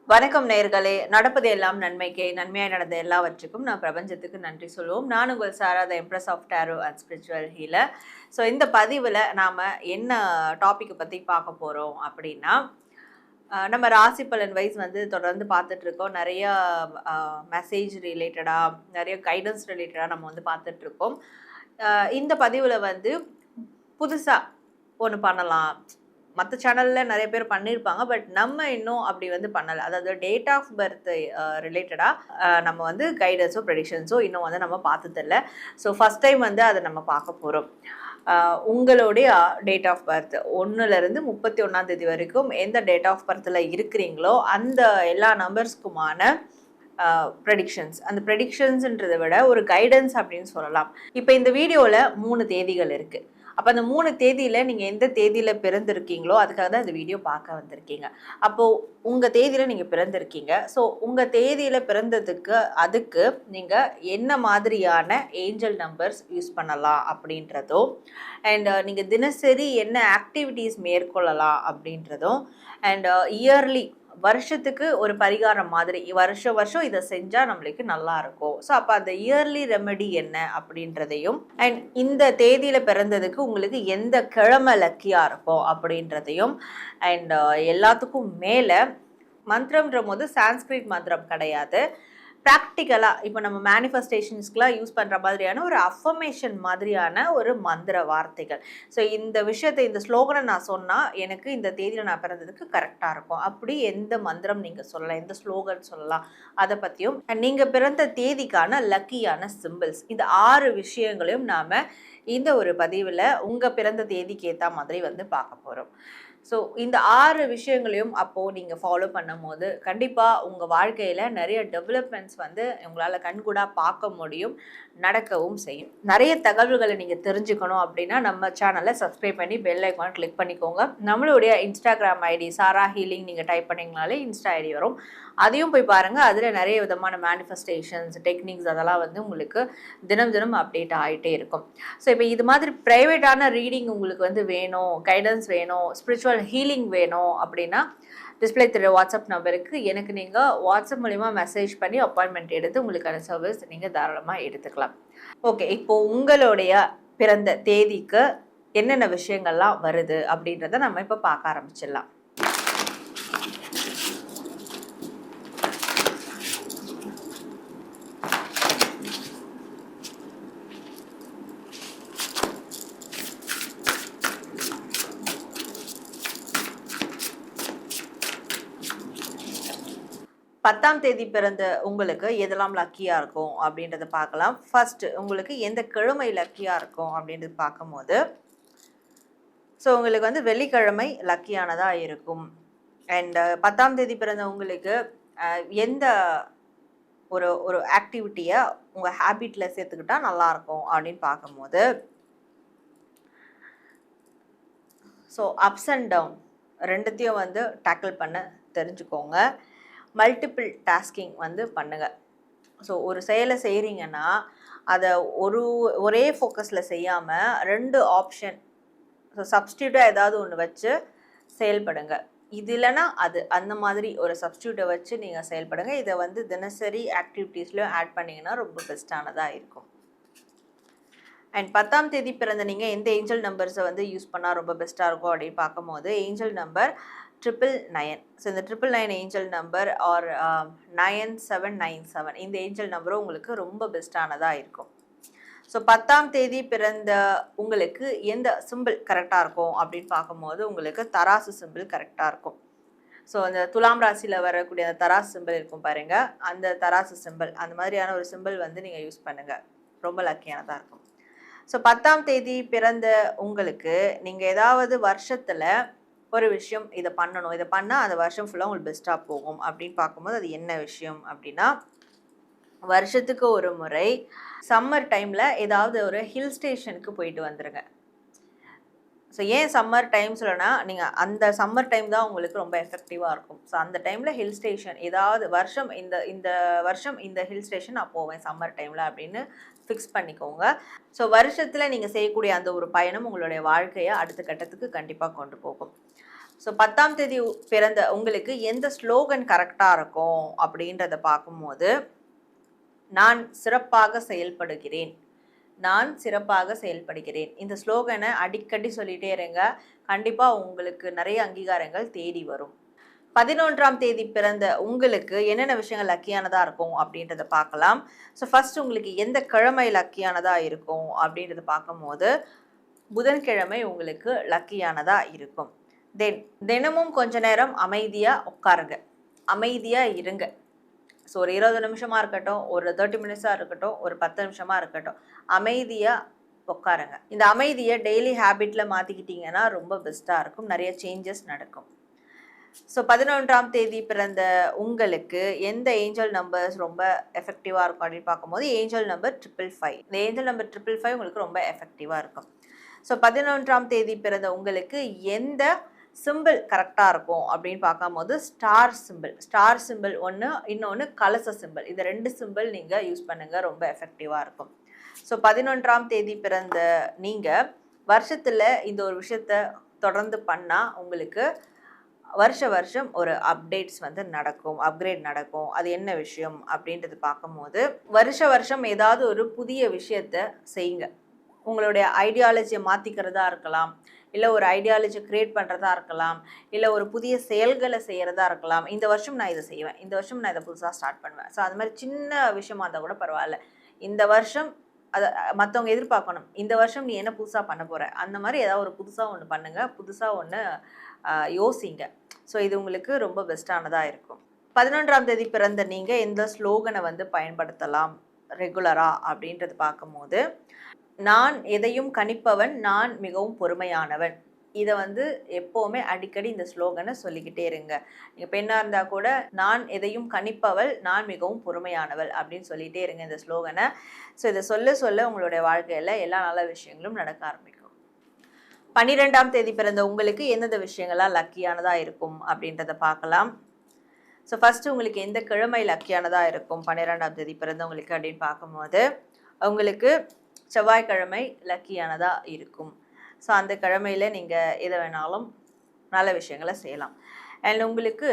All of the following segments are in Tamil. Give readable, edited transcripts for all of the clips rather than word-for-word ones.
வணக்கம் நேயர்களே. நடப்பது எல்லாம் நன்மைக்கே. நன்மையாய் நடந்த எல்லாவற்றுக்கும் நான் பிரபஞ்சத்துக்கு நன்றி சொல்லுவோம். நான் உங்கள் Sarah the empress of tarot and spiritual healer. So இந்த பதிவுல நாம என்ன டாபிக்க பத்தி பார்க்க போறோம் அப்படின்னா, நம்ம ராசி பலன் வைஸ் வந்து தொடர்ந்து பார்த்துட்டு இருக்கோம். நெறைய மெசேஜ் ரிலேட்டடா, நெறைய கைடன்ஸ் ரிலேட்டடா நம்ம வந்து பார்த்துட்டு இருக்கோம். இந்த பதிவுல வந்து புதுசா ஒண்ணு பண்ணலாம். மத்த சேனல்ல நெறைய பேர் பண்ணியிருப்பாங்க. பட் நம்ம இன்னும் அப்படி வந்து பண்ணல. அதாவது டேட் ஆஃப் பர்த் ரிலேட்டடா நம்ம வந்து கைடன்ஸோ, ப்ரெடிக்ஷன்ஸோ இன்னும் வந்து நம்ம பார்த்ததில்ல. ஸோ ஃபர்ஸ்ட் டைம் வந்து அத நம்ம பார்க்க போறோம். உங்களுடைய டேட் ஆஃப் பர்த் 1லேருந்து 31ஆம் தேதி வரைக்கும் எந்த டேட் ஆஃப் பர்த்ல இருக்கிறீங்களோ, அந்த எல்லா நம்பர்ஸ்க்குமான ப்ரெடிக்ஷன்ஸ். அந்த ப்ரெடிக்ஷன்ஸ்ன்றத விட ஒரு கைடன்ஸ் அப்படின்னு சொல்லலாம். இப்ப இந்த வீடியோல 3 தேதிகள் இருக்கு. அப்ப அந்த 3 தேதியில நீங்க எந்த தேதியில பிறந்திருக்கீங்களோ, அதுக்காக தான் இந்த வீடியோ பார்க்க வந்திருக்கீங்க. அப்போ உங்க தேதியில நீங்க பிறந்திருக்கீங்க. ஸோ உங்க தேதியில பிறந்ததுக்கு அதுக்கு நீங்க என்ன மாதிரியான ஏஞ்சல் நம்பர்ஸ் யூஸ் பண்ணலாம் அப்படின்றதும், அண்ட் நீங்க தினசரி என்ன ஆக்டிவிட்டீஸ் மேற்கொள்ளலாம் அப்படின்றதும், அண்ட் இயர்லி வருஷத்துக்கு ஒரு பரிகாரம் மாதிரி வருஷம் வருஷம் இதை செஞ்சா நம்மளுக்கு நல்லா இருக்கும். ஸோ அப்போ அந்த இயர்லி ரெமெடி என்ன அப்படின்றதையும், அண்ட் இந்த தேதியில பிறந்ததுக்கு உங்களுக்கு எந்த கிழமை லக்கியா இருக்கும் அப்படின்றதையும், அண்ட் எல்லாத்துக்கும் மேல மந்திரம்ன்ற போது சான்ஸ்கிரிட் மந்திரம் கிடையாது. ப்ராக்டிக்கலாக இப்போ நம்ம மேனிஃபெஸ்டேஷன்ஸ்க்குலாம் யூஸ் பண்ணுற மாதிரியான ஒரு அஃபர்மேஷன் மாதிரியான ஒரு மந்திர வார்த்தைகள். ஸோ இந்த விஷயத்தை, இந்த ஸ்லோகனை நான் சொன்னால் எனக்கு இந்த தேதியில் நான் பிறந்ததுக்கு கரெக்டாக இருக்கும். அப்படி எந்த மந்திரம் நீங்கள் சொல்லலாம், எந்த ஸ்லோகன் சொல்லலாம், அதை பற்றியும், நீங்கள் பிறந்த தேதிக்கான லக்கியான சிம்பிள்ஸ், இந்த 6 விஷயங்களையும் நாம் இந்த ஒரு பதிவில் உங்கள் பிறந்த தேதிக்கு ஏற்ற மாதிரி வந்து பார்க்க போகிறோம். ஸோ இந்த 6 விஷயங்களையும் அப்போது நீங்கள் ஃபாலோ பண்ணும்போது கண்டிப்பாக உங்கள் வாழ்க்கையில் நிறைய டெவலப்மெண்ட்ஸ் வந்து உங்களால் கண்கூடாக பார்க்க முடியும், நடக்கவும் செய்யும். நிறைய தகவல்களை நீங்கள் தெரிஞ்சுக்கணும் அப்படின்னா நம்ம சேனலை சப்ஸ்கிரைப் பண்ணி பெல் ஐக்கான் கிளிக் பண்ணிக்கோங்க. நம்மளுடைய இன்ஸ்டாகிராம் ஐடி சாரா ஹீலிங் நீங்கள் டைப் பண்ணிங்கனாலே இன்ஸ்டா ஐடி வரும். அதையும் போய் பாருங்கள். அதில் நிறைய விதமான மேனிஃபெஸ்டேஷன்ஸ் டெக்னிக்ஸ் அதெல்லாம் வந்து உங்களுக்கு தினம் தினம் அப்டேட் ஆகிட்டே இருக்கும். ஸோ இப்போ இது மாதிரி ப்ரைவேட்டான ரீடிங் உங்களுக்கு வந்து வேணும், கைடன்ஸ் வேணும், ஸ்பிரிச்சுவல் ஹீலிங் வேணும் அப்படின்னா டிஸ்பிளே தெரிய வாட்ஸ்அப் நம்பருக்கு எனக்கு நீங்கள் வாட்ஸ்அப் மூலிமா மெசேஜ் பண்ணி அப்பாயின்மெண்ட் எடுத்து உங்களுக்கான சர்வீஸ் நீங்கள் தாராளமாக எடுத்துக்கலாம். ஓகே, இப்போது உங்களுடைய பிறந்த தேதிக்கு என்னென்ன விஷயங்கள்லாம் வருது அப்படின்றத நம்ம இப்போ பார்க்க ஆரம்பிச்சிடலாம். பத்தாம் தேதி பிறந்த உங்களுக்கு எதெல்லாம் லக்கியா இருக்கும் அப்படின்றத பார்க்கலாம். ஃபர்ஸ்ட் உங்களுக்கு எந்த கிழமை லக்கியா இருக்கும் அப்படின்றது பார்க்கும்போது, ஸோ உங்களுக்கு வந்து வெள்ளிக்கிழமை லக்கியானதா இருக்கும். அண்ட் 10ஆம் தேதி பிறந்த உங்களுக்கு எந்த ஒரு ஒரு ஆக்டிவிட்டியை உங்கள் ஹேபிட்டில் சேர்த்துக்கிட்டா நல்லாயிருக்கும் அப்படின்னு பார்க்கும்போது, ஸோ அப்ஸ் அண்ட் டவுன் ரெண்டுத்தையும் வந்து டேக்கிள் பண்ண தெரிஞ்சுக்கோங்க. மல்டிபிள் டாஸ்கிங் வந்து பண்ணுங்கள். ஸோ ஒரு செயலை செய்கிறீங்கன்னா அதை ஒரே ஃபோக்கஸில் செய்யாமல் 2 ஆப்ஷன், ஸோ சப்ஸ்டியூட்டாக ஏதாவது ஒன்று வச்சு செயல்படுங்க. இது இல்லைன்னா அது, அந்த மாதிரி ஒரு சப்ஸ்டியூட்டை வச்சு நீங்கள் செயல்படுங்க. இதை வந்து தினசரி ஆக்டிவிட்டீஸ்லையும் ஆட் பண்ணிங்கன்னா ரொம்ப பெஸ்ட்டானதாக இருக்கும். அண்ட் 10ஆம் தேதி பிறந்த நீங்கள் எந்த ஏஞ்சல் நம்பர்ஸை வந்து யூஸ் பண்ணால் ரொம்ப பெஸ்ட்டாக இருக்கும் அப்படின்னு பார்க்கும்போது, ஏஞ்சல் நம்பர் 999. ஸோ இந்த 999 ஏஞ்சல் நம்பர் ஆர் 9797 இந்த ஏஞ்சல் நம்பரும் உங்களுக்கு ரொம்ப பெஸ்ட்டானதாக இருக்கும். ஸோ 10ஆம் தேதி பிறந்த உங்களுக்கு எந்த சிம்பிள் கரெக்டாக இருக்கும் அப்படின்னு பார்க்கும்போது உங்களுக்கு தராசு சிம்பிள் கரெக்டாக இருக்கும். ஸோ அந்த துலாம் ராசியில் வரக்கூடிய அந்த தராசு சிம்பிள் இருக்கும் பாருங்க, அந்த தராசு சிம்பிள், அந்த மாதிரியான ஒரு சிம்பிள் வந்து நீங்கள் யூஸ் பண்ணுங்கள், ரொம்ப லக்கியானதாக இருக்கும். ஸோ 10ஆம் தேதி பிறந்த உங்களுக்கு நீங்கள் ஏதாவது வருஷத்தில் ஒரு விஷயம் இதை பண்ணணும், இதை பண்ணால் அந்த வருஷம் ஃபுல்லாக உங்களுக்கு பெஸ்ட்டாக போகும் அப்படின்னு பார்க்கும்போது அது என்ன விஷயம் அப்படின்னா, வருஷத்துக்கு ஒரு முறை சம்மர் டைமில் ஏதாவது ஒரு ஹில் ஸ்டேஷனுக்கு போயிட்டு வந்துடுங்க. ஸோ ஏன் சம்மர் டைம் சொல்லனா, நீங்கள் அந்த சம்மர் டைம் தான் உங்களுக்கு ரொம்ப எஃபெக்டிவாக இருக்கும். ஸோ அந்த டைமில் ஹில் ஸ்டேஷன் ஏதாவது வருஷம் இந்த வருஷம் இந்த ஹில் ஸ்டேஷன் நான் போவேன் சம்மர் டைமில் அப்படின்னு ஃபிக்ஸ் பண்ணிக்கோங்க. ஸோ வருஷத்தில் நீங்கள் செய்யக்கூடிய அந்த ஒரு பயணம் உங்களுடைய வாழ்க்கையை அடுத்த கட்டத்துக்கு கண்டிப்பாக கொண்டு போகும். ஸோ 10ஆம் தேதி பிறந்த உங்களுக்கு எந்த ஸ்லோகன் கரெக்டாக இருக்கும் அப்படின்றத பார்க்கும்போது, நான் சிறப்பாக செயல்படுகிறேன், நான் சிறப்பாக செயல்படுகிறேன். இந்த ஸ்லோகனை அடிக்கடி சொல்லிகிட்டே இருங்க. கண்டிப்பாக உங்களுக்கு நிறைய அங்கீகாரங்கள் தேடி வரும். 11ஆம் தேதி பிறந்த உங்களுக்கு என்னென்ன விஷயங்கள் லக்கியானதாக இருக்கும் அப்படின்றத பார்க்கலாம். ஸோ ஃபர்ஸ்ட் உங்களுக்கு எந்த கிழமை லக்கியானதாக இருக்கும் அப்படின்றத பார்க்கும்போது, புதன்கிழமை உங்களுக்கு லக்கியானதாக இருக்கும். தினமும் கொஞ்ச நேரம் அமைதியாக உட்காருங்க, அமைதியாக இருங்க. ஸோ ஒரு 20 நிமிஷமாக இருக்கட்டும், ஒரு 30 மினிட்ஸாக இருக்கட்டும், ஒரு 10 நிமிஷமாக இருக்கட்டும், அமைதியாக உட்காருங்க. இந்த அமைதியை டெய்லி ஹேபிட்டில் மாற்றிக்கிட்டிங்கன்னா ரொம்ப பெஸ்ட்டாக இருக்கும், நிறைய சேஞ்சஸ் நடக்கும். ஸோ 11ஆம் தேதி பிறந்த உங்களுக்கு எந்த ஏஞ்சல் நம்பர்ஸ் ரொம்ப எஃபெக்டிவாக இருக்கும் அப்படின்னு பார்க்கும்போது ஏஞ்சல் நம்பர் 555. இந்த ஏஞ்சல் நம்பர் 555 உங்களுக்கு ரொம்ப எஃபெக்டிவாக இருக்கும். ஸோ 11ஆம் தேதி பிறந்த உங்களுக்கு எந்த சிம்பிள் கரெக்டாக இருக்கும் அப்படின்னு பார்க்கும்போது ஸ்டார் சிம்பிள் ஒன்று, இன்னொன்று கலச சிம்பிள். இந்த 2 சிம்பிள் நீங்கள் யூஸ் பண்ணுங்கள், ரொம்ப எஃபெக்டிவாக இருக்கும். ஸோ 11ஆம் தேதி பிறந்த நீங்கள் வருஷத்தில் இந்த ஒரு விஷயத்த தொடர்ந்து பண்ணால் உங்களுக்கு வருஷம் ஒரு அப்டேட்ஸ் வந்து நடக்கும், அப்கிரேட் நடக்கும். அது என்ன விஷயம் அப்படின்றது பார்க்கும்போது வருஷம் ஏதாவது ஒரு புதிய விஷயத்த செய்யுங்க. உங்களுடைய ஐடியாலஜியை மாற்றிக்கிறதா இருக்கலாம், இல்லை ஒரு ஐடியாலஜி க்ரியேட் பண்ணுறதா இருக்கலாம், இல்லை ஒரு புதிய செயல்களை செய்கிறதா இருக்கலாம். இந்த வருஷம் நான் இதை செய்வேன், இந்த வருஷம் நான் இதை புதுசாக ஸ்டார்ட் பண்ணுவேன். ஸோ அது மாதிரி சின்ன விஷயமா இருந்தால் கூட பரவாயில்ல. இந்த வருஷம் அதை மற்றவங்க எதிர்பார்க்கணும், இந்த வருஷம் நீ என்ன புதுசாக பண்ண போகிற, அந்த மாதிரி ஏதாவது ஒரு புதுசாக ஒன்று பண்ணுங்கள், புதுசாக ஒன்று யோசிங்க. ஸோ இது உங்களுக்கு ரொம்ப பெஸ்ட்டானதாக இருக்கும். 11ஆம் தேதி பிறந்த நீங்கள் எந்த ஸ்லோகனை வந்து பயன்படுத்தலாம் ரெகுலராக அப்படின்றது பார்க்கும்போது, நான் எதையும் கணிப்பவன், நான் மிகவும் பொறுமையானவன். இதை வந்து எப்போவுமே அடிக்கடி இந்த ஸ்லோகனை சொல்லிக்கிட்டே இருங்க. நீங்கள் பெண்ணாக இருந்தால் கூட நான் எதையும் கணிப்பவள், நான் மிகவும் பொறுமையானவள் அப்படின்னு சொல்லிகிட்டே இருங்க இந்த ஸ்லோகனை. ஸோ இதை சொல்ல உங்களுடைய வாழ்க்கையில் எல்லா நல்ல விஷயங்களும் நடக்க ஆரம்பிக்கும். 12ஆம் தேதி பிறந்த உங்களுக்கு எந்தெந்த விஷயங்கள்லாம் லக்கியானதாக இருக்கும் அப்படின்றத பார்க்கலாம். ஸோ ஃபஸ்ட்டு உங்களுக்கு எந்த கிழமை லக்கியானதாக இருக்கும் 12ஆம் தேதி பிறந்தவங்களுக்கு அப்படின்னு பார்க்கும்போது, உங்களுக்கு செவ்வாய்க்கிழமை லக்கியானதாக இருக்கும். ஸோ அந்த கிழமையில் நீங்கள் எதை வேணாலும் நல்ல விஷயங்களை செய்யலாம். அண்ட் உங்களுக்கு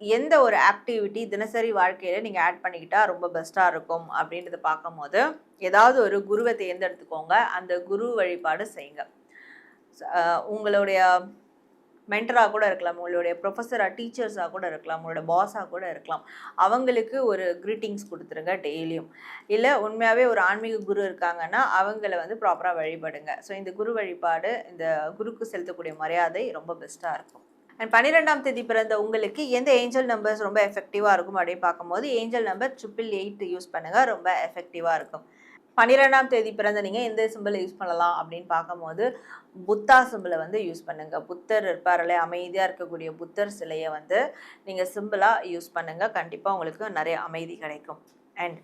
எந்த ஒரு ஆக்டிவிட்டி தினசரி வாழ்க்கையில் நீங்கள் ஆட் பண்ணிக்கிட்டால் ரொம்ப பெஸ்ட்டாக இருக்கும் அப்படின்றத பார்க்கும்போது, ஏதாவது ஒரு குருவை தேர்ந்தெடுத்துக்கோங்க, அந்த குரு வழிபாடு செய்யுங்க. உங்களுடைய மென்டராக கூட இருக்கலாம், உங்களுடைய ப்ரொஃபஸராக டீச்சர்ஸாக கூட இருக்கலாம், உங்களோட பாஸாக கூட இருக்கலாம். அவங்களுக்கு ஒரு க்ரீட்டிங்ஸ் கொடுத்துருங்க டெய்லியும். இல்லை உண்மையாகவே ஒரு ஆன்மீக குரு இருக்காங்கன்னா அவங்கள வந்து ப்ராப்பராக வழிபடுங்க. ஸோ இந்த குரு வழிபாடு, இந்த குருக்கு செலுத்தக்கூடிய மரியாதை ரொம்ப பெஸ்ட்டாக இருக்கும். அண்ட் 12ஆம் தேதி பிறந்த உங்களுக்கு எந்த ஏஞ்சல் நம்பர்ஸ் ரொம்ப எஃபெக்டிவாக இருக்கும் அப்படின்னு பார்க்கும்போது ஏஞ்சல் நம்பர் 888 யூஸ் பண்ணுங்கள், ரொம்ப எஃபெக்டிவாக இருக்கும். 12ஆம் தேதி பிறந்த நீங்கள் எந்த சிம்பிளை யூஸ் பண்ணலாம் அப்படின்னு பார்க்கும்போது புத்தா சிம்பிளை வந்து யூஸ் பண்ணுங்கள். புத்தர் இருப்பார்களே, அமைதியாக இருக்கக்கூடிய புத்தர் சிலையை வந்து நீங்கள் சிம்பிளாக யூஸ் பண்ணுங்கள். கண்டிப்பாக உங்களுக்கு நிறைய அமைதி கிடைக்கும். அண்ட்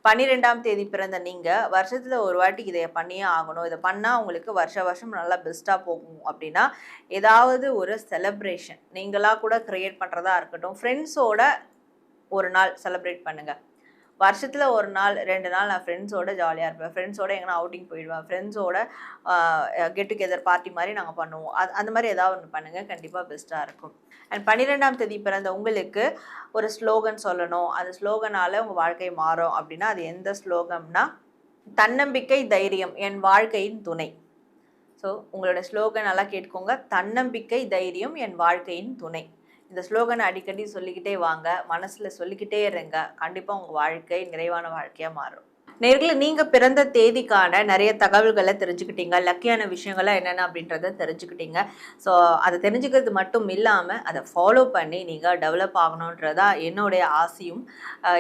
12ஆம் தேதி பிறந்த நீங்கள் வருஷத்தில் ஒரு வாட்டி இதை பண்ணியே ஆகணும், இதை பண்ணால் உங்களுக்கு வருஷம் நல்லா பெஸ்ட்டாக போகும் அப்படின்னா ஏதாவது ஒரு செலிப்ரேஷன் நீங்களாக கூட க்ரியேட் பண்ணுறதா இருக்கட்டும், ஃப்ரெண்ட்ஸோட ஒரு நாள் செலிப்ரேட் பண்ணுங்கள். வருஷத்தில் ஒரு நாள் 2 நாள் நான் ஃப்ரெண்ட்ஸோட ஜாலியாக இருப்பேன், ஃப்ரெண்ட்ஸோட எங்கன்னா அவுட்டிங் போயிடுவேன், ஃப்ரெண்ட்ஸோட கெட் டுகெதர் பார்ட்டி மாதிரி நாங்கள் பண்ணுவோம். அந்த மாதிரி ஏதாவது ஒன்று பண்ணுங்கள், கண்டிப்பாக பெஸ்ட்டாக இருக்கும். அண்ட் 12ஆம் தேதி பிறந்த உங்களுக்கு ஒரு ஸ்லோகன் சொல்லணும், அந்த ஸ்லோகனால் உங்கள் வாழ்க்கை மாறும் அப்படின்னா அது எந்த ஸ்லோகம்னா, தன்னம்பிக்கை தைரியம் என் வாழ்க்கையின் துணை. ஸோ உங்களோட ஸ்லோகன் நல்லா கேட்டுக்கோங்க, தன்னம்பிக்கை தைரியம் என் வாழ்க்கையின் துணை. இந்த ஸ்லோகனை அடிக்கடி சொல்லிக்கிட்டே வாங்க, மனசில் சொல்லிக்கிட்டே இருங்க, கண்டிப்பாக உங்கள் வாழ்க்கை நிறைவான வாழ்க்கையாக மாறும். நேர்களை நீங்கள் பிறந்த தேதிக்கான நிறைய தகவல்களை தெரிஞ்சுக்கிட்டீங்க, லக்கியான விஷயங்கள்லாம் என்னென்ன அப்படின்றத தெரிஞ்சுக்கிட்டீங்க. ஸோ அதை தெரிஞ்சுக்கிறது மட்டும் இல்லாமல் அதை ஃபாலோ பண்ணி நீங்கள் டெவலப் ஆகணுன்றதா என்னுடைய ஆசையும்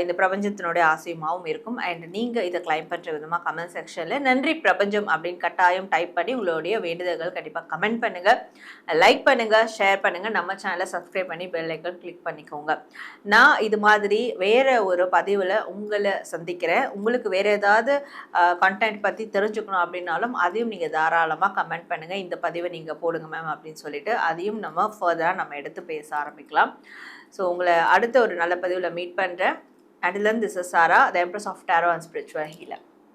இந்த பிரபஞ்சத்தினுடைய ஆசையுமாகவும் இருக்கும். அண்ட் நீங்கள் இதை கிளைம் பண்ணுற விதமாக கமெண்ட் செக்ஷனில் நன்றி பிரபஞ்சம் அப்படின்னு கட்டாயம் டைப் பண்ணி உங்களுடைய வேண்டுதல்கள் கண்டிப்பாக கமெண்ட் பண்ணுங்கள், லைக் பண்ணுங்கள், ஷேர் பண்ணுங்கள், நம்ம சேனலை சப்ஸ்கிரைப் பண்ணி பெல் ஐக்கான் கிளிக் பண்ணிக்கோங்க. நான் இது மாதிரி வேறு ஒரு பதிவில் உங்களை சந்திக்கிறேன். உங்களுக்கு வேறு ஏதாவது கண்டென்ட் பற்றி தெரிஞ்சுக்கணும் அப்படின்னாலும் அதையும் நீங்கள் தாராளமாக கமெண்ட் பண்ணுங்கள், இந்த பதிவை நீங்கள் போடுங்க மேம் அப்படின்னு சொல்லிட்டு அதையும் நம்ம ஃபர்தராக நம்ம எடுத்து பேச ஆரம்பிக்கலாம். ஸோ உங்களை அடுத்த ஒரு நல்ல பதிவில் மீட் பண்ணுறேன். Until then, this is Sarah, the Empress of Tarot and Spiritual Healer.